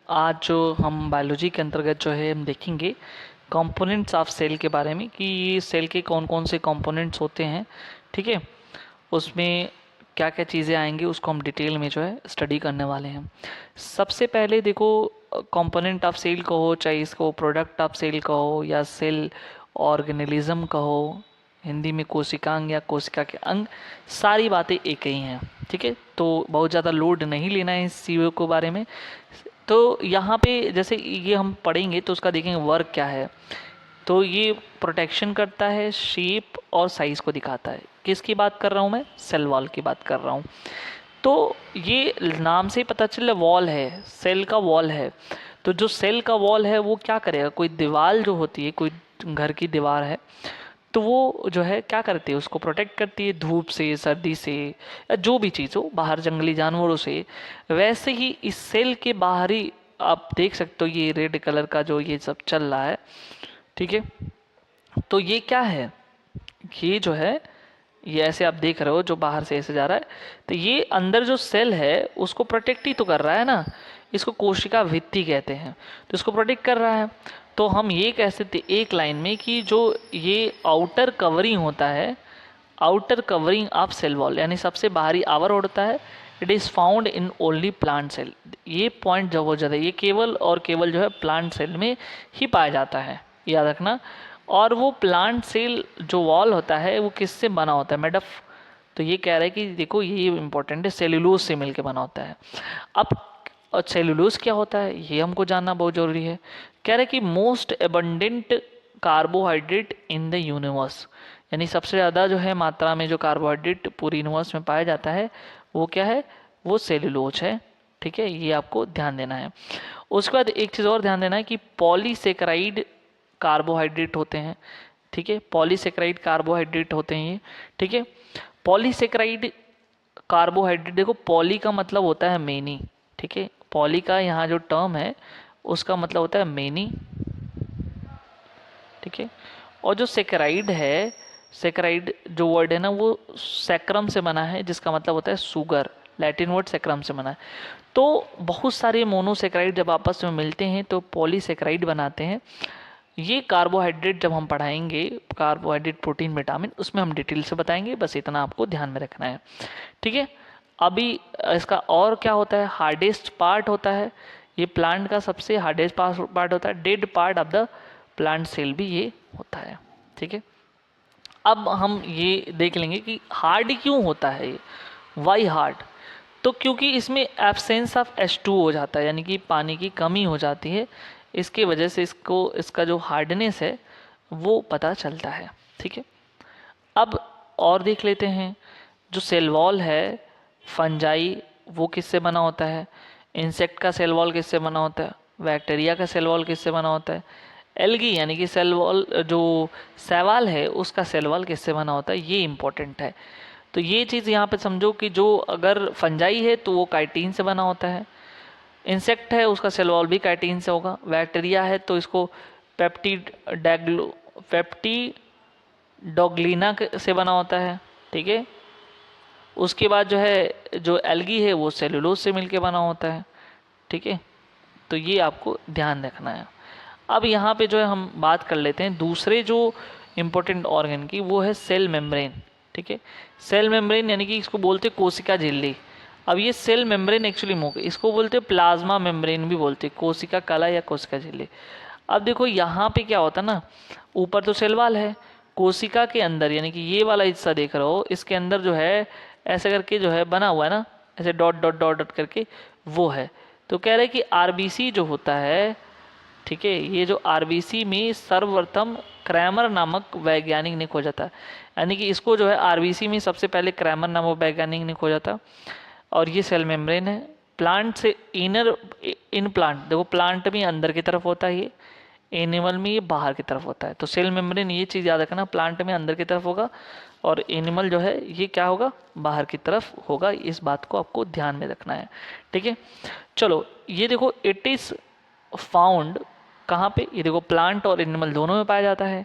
आज जो हम बायोलॉजी के अंतर्गत जो है हम देखेंगे कंपोनेंट्स ऑफ सेल के बारे में कि ये सेल के कौन कौन से कंपोनेंट्स होते हैं। ठीक है, उसमें क्या क्या चीज़ें आएंगी उसको हम डिटेल में जो है स्टडी करने वाले हैं। सबसे पहले देखो, कंपोनेंट ऑफ सेल कहो चाहे इसको प्रोडक्ट ऑफ सेल कहो या सेल ऑर्गेनिज्म कहो, हिंदी में कोशिकांग या कोशिका के अंग, सारी बातें एक ही हैं। ठीक है, तो बहुत ज़्यादा लोड नहीं लेना है इस चीज़ों के बारे में। तो यहाँ पे जैसे ये हम पढ़ेंगे तो उसका देखेंगे वर्क क्या है। तो ये प्रोटेक्शन करता है, शेप और साइज़ को दिखाता है। किसकी बात कर रहा हूँ मैं? सेल वॉल की बात कर रहा हूँ। तो ये नाम से ही पता चल वॉल है, सेल का वॉल है। तो जो सेल का वॉल है वो क्या करेगा, कोई दीवार जो होती है, कोई घर की दीवार है, तो वो जो है क्या करती है, उसको प्रोटेक्ट करती है धूप से, सर्दी से, या जो भी चीज़ हो, बाहर जंगली जानवरों से। वैसे ही इस सेल के बाहरी आप देख सकते हो ये रेड कलर का जो ये सब चल रहा है। ठीक है, तो ये क्या है, ये जो है, ये ऐसे आप देख रहे हो जो बाहर से ऐसे जा रहा है, तो ये अंदर जो सेल है उसको प्रोटेक्ट ही तो कर रहा है ना। इसको कोशिका भित्ति कहते हैं, तो इसको प्रोटेक्ट कर रहा है। तो हम ये कह सकते एक लाइन में कि जो ये आउटर कवरिंग होता है, outer covering of cell wall, यानी सबसे बाहरी आवरण होता है, it is found in only plant cell. ये पॉइंट जो बहुत ज़्यादा, ये केवल और केवल जो है प्लांट सेल में ही पाया जाता है, याद रखना। और वो प्लांट सेल जो वॉल होता है वो किससे बना होता है मैडम? तो ये कह रहा है कि देखो ये इंपॉर्टेंट है, सेल्यूलोज से मिलकर बना होता है। अब और सेल्यूलोज क्या होता है ये हमको जानना बहुत ज़रूरी है। कह रहे हैं कि most abundant carbohydrate in the universe, यानी सबसे ज़्यादा जो है मात्रा में जो कार्बोहाइड्रेट पूरी यूनिवर्स में पाया जाता है वो क्या है, वो सेल्यूलोज है। ठीक है, ये आपको ध्यान देना है। उसके बाद एक चीज़ और ध्यान देना है कि पॉलीसेकेराइड कार्बोहाइड्रेट होते हैं। ठीक है, पॉलीसेकेराइड कार्बोहाइड्रेट होते हैं ये। ठीक है, पॉलीसेकेराइड कार्बोहाइड्रेट, देखो पॉली का मतलब होता है मेनी। ठीक है, पॉली का यहाँ जो टर्म है उसका मतलब होता है मेनी। ठीक है, और जो सेकेराइड है, सेकेराइड जो वर्ड है ना वो सैक्रम से बना है, जिसका मतलब होता है सुगर, लैटिन वर्ड सैक्रम से बना है। तो बहुत सारे मोनोसेकेराइड जब आपस में मिलते हैं तो पॉलीसेकेराइड बनाते हैं। ये कार्बोहाइड्रेट जब हम पढ़ाएंगे, कार्बोहाइड्रेट प्रोटीन विटामिन, उसमें हम डिटेल से बताएंगे, बस इतना आपको ध्यान में रखना है। ठीक है, अभी इसका और क्या होता है, हार्डेस्ट पार्ट होता है, ये प्लांट का सबसे हार्डेस्ट पार्ट होता है, dead part of the plant cell भी ये होता है। ठीक है, अब हम ये देख लेंगे कि हार्ड क्यों होता है ये, वाई हार्ड। तो क्योंकि इसमें एब्सेंस ऑफ H2 हो जाता है, यानी कि पानी की कमी हो जाती है, इसके वजह से इसको, इसका जो हार्डनेस है वो पता चलता है। ठीक है, अब और देख लेते हैं, जो सेल वॉल है फंजाई, वो किससे बना होता है? इंसेक्ट का सेल वॉल किससे बना होता है? बैक्टीरिया का सेल वॉल किससे बना होता है? एल्गी यानी कि सेल वॉल, जो शैवाल है उसका सेल वॉल किससे बना होता है? ये इंपॉर्टेंट है। तो ये चीज़ यहाँ पे समझो कि जो अगर फंजाई है तो वो काइटिन से बना होता है, इंसेक्ट है उसका सेल वॉल भी काइटिन से होगा, बैक्टीरिया है तो इसको पेप्टिडोग्लिना से बना होता है। ठीक है, उसके बाद जो है जो एल्गी है वो सेलुलोज से मिलके बना होता है। ठीक है, तो ये आपको ध्यान रखना है। अब यहाँ पे जो है हम बात कर लेते हैं दूसरे जो इम्पोर्टेंट ऑर्गन की, वो है सेल मेम्ब्रेन। ठीक है, सेल मेम्ब्रेन यानी कि इसको बोलते हैं कोशिका झिल्ली। अब ये सेल मेम्ब्रेन एक्चुअली इसको बोलते हैं प्लाज्मा मेम्ब्रेन भी बोलते हैं, कोशिका कला या कोशिका झिल्ली। अब देखो यहाँ पे क्या होता है ना, ऊपर तो सेल वाल है, कोशिका के अंदर यानी कि ये वाला हिस्सा देख रहे हो, इसके अंदर जो है ऐसे करके जो है बना हुआ है ना, ऐसे डॉट डॉट डॉट डॉट करके वो है। तो कह रहे हैं कि आरबीसी जो होता है, ठीक है, ये जो आरबीसी में सर्वप्रथम क्रैमर नामक वैज्ञानिक ने खोजा था, यानी कि इसको जो है आरबीसी में सबसे पहले क्रैमर नामक वैज्ञानिक ने खोजा था। और ये सेल मेम्ब्रेन है, प्लांट से इनर, इन प्लांट देखो प्लांट में अंदर की तरफ होता है ये, एनिमल में ये बाहर की तरफ होता है। तो सेल मेम्ब्रेन ये चीज़ याद रखना, प्लांट में अंदर की तरफ होगा और एनिमल जो है ये क्या होगा, बाहर की तरफ होगा। इस बात को आपको ध्यान में रखना है। ठीक है, चलो ये देखो, इट इज़ फाउंड कहाँ पे, ये देखो प्लांट और एनिमल दोनों में पाया जाता है।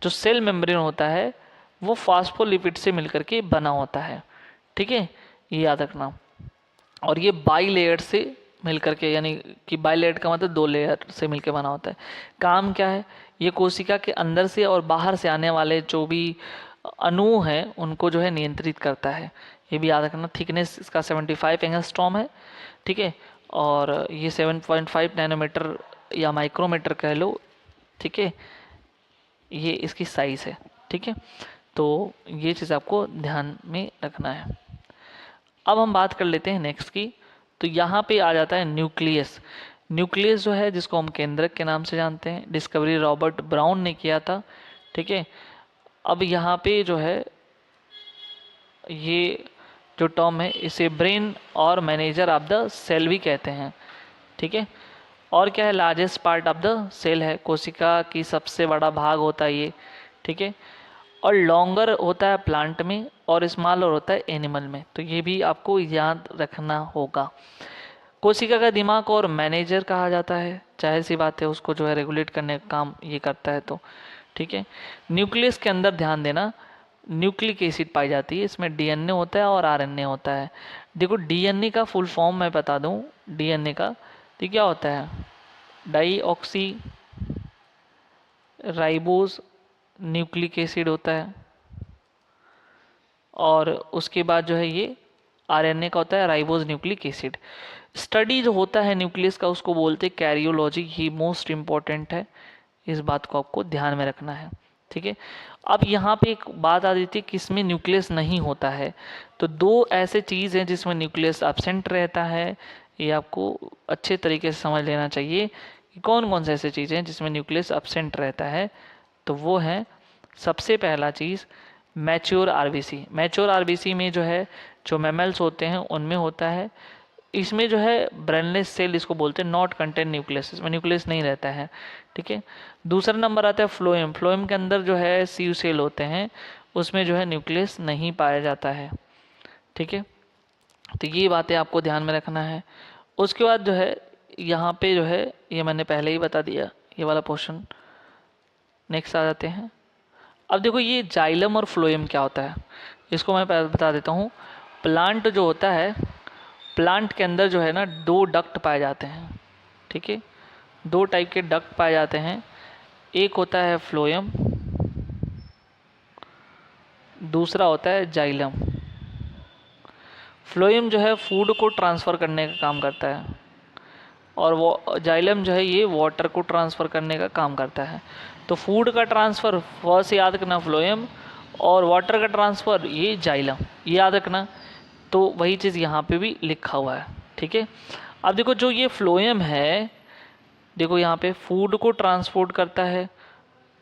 जो सेल मेम्ब्रेन होता है वो फास्फोलिपिड से मिलकर के बना होता है। ठीक है, ये याद रखना। और ये बाई लेयर से मिलकर के, यानी कि बाइलेट का मतलब 2 लेयर से मिलकर बना होता है। काम क्या है, ये कोशिका के अंदर से और बाहर से आने वाले जो भी अणु हैं उनको जो है नियंत्रित करता है। ये भी याद रखना। थिकनेस इसका 75 एंगस्ट्रॉम है, ठीक है, और ये 7.5 नैनोमीटर या माइक्रोमीटर कह लो, ठीक है, ये इसकी साइज़ है, ठीक है। तो ये चीज़ आपको ध्यान में रखना है। अब हम बात कर लेते हैं नेक्स्ट की। तो यहाँ पे आ जाता है न्यूक्लियस। न्यूक्लियस जो है, जिसको हम केंद्रक के नाम से जानते हैं, डिस्कवरी रॉबर्ट ब्राउन ने किया था, ठीक है। अब यहाँ पे जो है ये जो टर्म है, इसे ब्रेन और मैनेजर ऑफ द सेल भी कहते हैं, ठीक है। और क्या है, largest part of the cell है, कोशिका की सबसे बड़ा भाग होता है ये, ठीक है। और लॉन्गर होता है प्लांट में और स्मॉलर होता है एनिमल में। तो ये भी आपको याद रखना होगा। कोशिका का दिमाग और मैनेजर कहा जाता है, जाहिर सी बात है, उसको जो है रेगुलेट करने का काम ये करता है, तो ठीक है। न्यूक्लियस के अंदर ध्यान देना, न्यूक्लिक एसिड पाई जाती है, इसमें डीएनए होता है और आरएनए होता है। देखो डीएनए का फुल फॉर्म मैं बता दूं, डीएनए का तो क्या होता है, deoxyribose nucleic acid होता है। और उसके बाद जो है ये आरएनए का होता है राइबोज न्यूक्लिक एसिड। स्टडी जो होता है न्यूक्लियस का उसको बोलते हैं कैरियोलॉजी, ही मोस्ट इम्पॉर्टेंट है, इस बात को आपको ध्यान में रखना है, ठीक है। अब यहाँ पे एक बात आ जाती है कि इसमें न्यूक्लियस नहीं होता है। तो 2 ऐसे चीज़ हैं जिसमें न्यूक्लियस एब्सेंट रहता है, ये आपको अच्छे तरीके से समझ लेना चाहिए कि कौन कौन से ऐसे चीज़ें हैं जिसमें न्यूक्लियस एब्सेंट रहता है। तो वो है, सबसे पहला चीज़ मैच्योर आरबीसी। मैच्योर आरबीसी में जो है, जो मैमल्स होते हैं उनमें होता है। इसमें जो है ब्रेनलेस सेल इसको बोलते हैं, नॉट कंटेंट न्यूक्लियस, इसमें न्यूक्लियस नहीं रहता है, ठीक है। दूसरा नंबर आता है फ्लोएम। फ्लोएम के अंदर जो है सीव सेल होते हैं, उसमें जो है न्यूक्लियस नहीं पाया जाता है, ठीक है। तो ये बातें आपको ध्यान में रखना है। उसके बाद जो है यहाँ पे जो है, ये मैंने पहले ही बता दिया, ये वाला पोर्शन। नेक्स्ट आ जाते हैं। अब देखो ये जाइलम और फ्लोएम क्या होता है, इसको मैं पहले बता देता हूँ। प्लांट जो होता है, प्लांट के अंदर जो है ना 2 डक्ट पाए जाते हैं, ठीक है। 2 टाइप के डक्ट पाए जाते हैं, एक होता है फ्लोएम, दूसरा होता है जाइलम। फ्लोएम जो है फूड को ट्रांसफ़र करने का काम करता है, और वो जाइलम जो है ये वाटर को ट्रांसफ़र करने का काम करता है। तो फूड का ट्रांसफ़र फर्स्ट याद रखना फ्लोएम, और वाटर का ट्रांसफ़र ये जाइलम, ये याद रखना। तो वही चीज़ यहाँ पे भी लिखा हुआ है, ठीक है। अब देखो जो ये फ्लोएम है, देखो यहाँ पे फूड को ट्रांसपोर्ट करता है,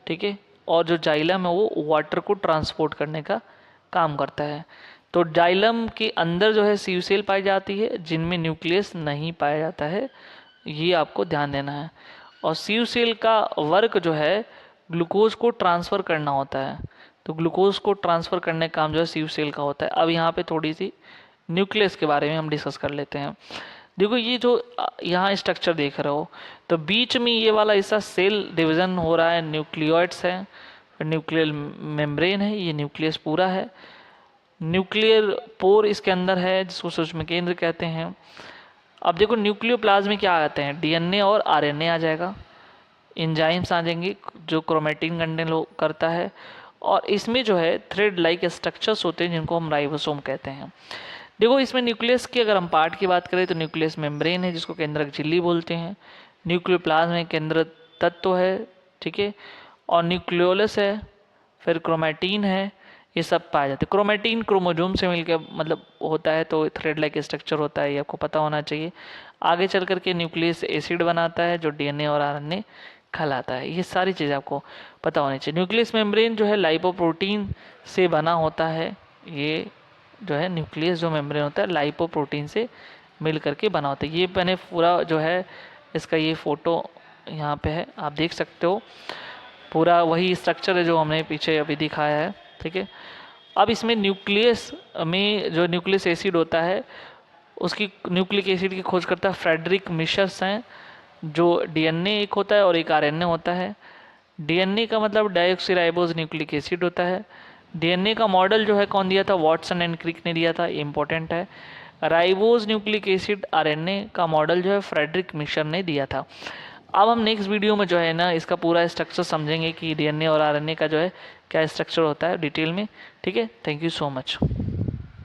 ठीक है, और जो जाइलम है वो वाटर को ट्रांसपोर्ट करने का काम करता है। तो जाइलम के अंदर जो है सीव सेल पाई जाती है जिनमें न्यूक्लियस नहीं पाया जाता है, ये आपको ध्यान देना है। और सीव सेल का वर्क जो है ग्लूकोज को ट्रांसफ़र करना होता है, तो ग्लूकोज को ट्रांसफ़र करने का काम जो है सीव सेल का होता है। अब यहाँ पे थोड़ी सी न्यूक्लियस के बारे में हम डिस्कस कर लेते हैं। देखो ये जो यहाँ स्ट्रक्चर देख रहे हो, तो बीच में ये वाला हिस्सा सेल डिवीज़न हो रहा है, न्यूक्लियोइड्स है, न्यूक्लियर मेम्ब्रेन है, ये न्यूक्लियस पूरा है। न्यूक्लियर पोर इसके अंदर है जिसको सूक्ष्म केंद्र कहते हैं। अब देखो न्यूक्लियोप्लाज्म में क्या आते हैं, डीएनए और आरएनए आ जाएगा, एंजाइम्स आ जाएंगे जो क्रोमेटिन कंटेन करता है, और इसमें जो है थ्रेड लाइक स्ट्रक्चर्स होते हैं जिनको हम राइबोसोम कहते हैं। देखो इसमें न्यूक्लियस की अगर हम पार्ट की बात करें तो न्यूक्लियस मेम्ब्रेन है जिसको केंद्रक झिल्ली बोलते हैं, न्यूक्लियोप्लाज्म में केंद्र तत्व है, ठीक है, और न्यूक्लियोलस है, फिर क्रोमेटिन है, ये सब पाए जाते हैं। क्रोमेटिन क्रोमोजोम से मिलकर मतलब होता है, तो थ्रेड लाइक स्ट्रक्चर होता है, ये आपको पता होना चाहिए। आगे चल करके न्यूक्लियस एसिड बनाता है जो डीएनए और आरएनए कहलाता है, ये सारी चीज़ें आपको पता होनी चाहिए। न्यूक्लियस मेम्ब्रेन जो है लाइपोप्रोटीन से बना होता है, ये जो है न्यूक्लियस जो मेम्ब्रेन होता है लाइपोप्रोटीन से मिल करके बना होता है। ये मैंने पूरा जो है इसका ये फ़ोटो यहाँ पे है, आप देख सकते हो, पूरा वही स्ट्रक्चर है जो हमने पीछे अभी दिखाया है, ठीक है। अब इसमें न्यूक्लियस में जो न्यूक्लियस एसिड होता है, उसकी न्यूक्लिक एसिड की खोज करता है फ्रेडरिक मिशर्स हैं, जो डीएनए एक होता है और एक आरएनए होता है। डीएनए का मतलब डाइऑक्सीराइबोज न्यूक्लिक एसिड होता है। डीएनए का मॉडल जो है कौन दिया था, वॉटसन एंड क्रिक ने दिया था, ये इंपॉर्टेंट है। राइबोज न्यूक्लिक एसिड आरएनए का मॉडल जो है फ्रेडरिक मिशर ने दिया था। अब हम नेक्स्ट वीडियो में जो है ना इसका पूरा स्ट्रक्चर समझेंगे कि डीएनए और आरएनए का जो है क्या स्ट्रक्चर होता है डिटेल में। ठीक है, थैंक यू सो मच।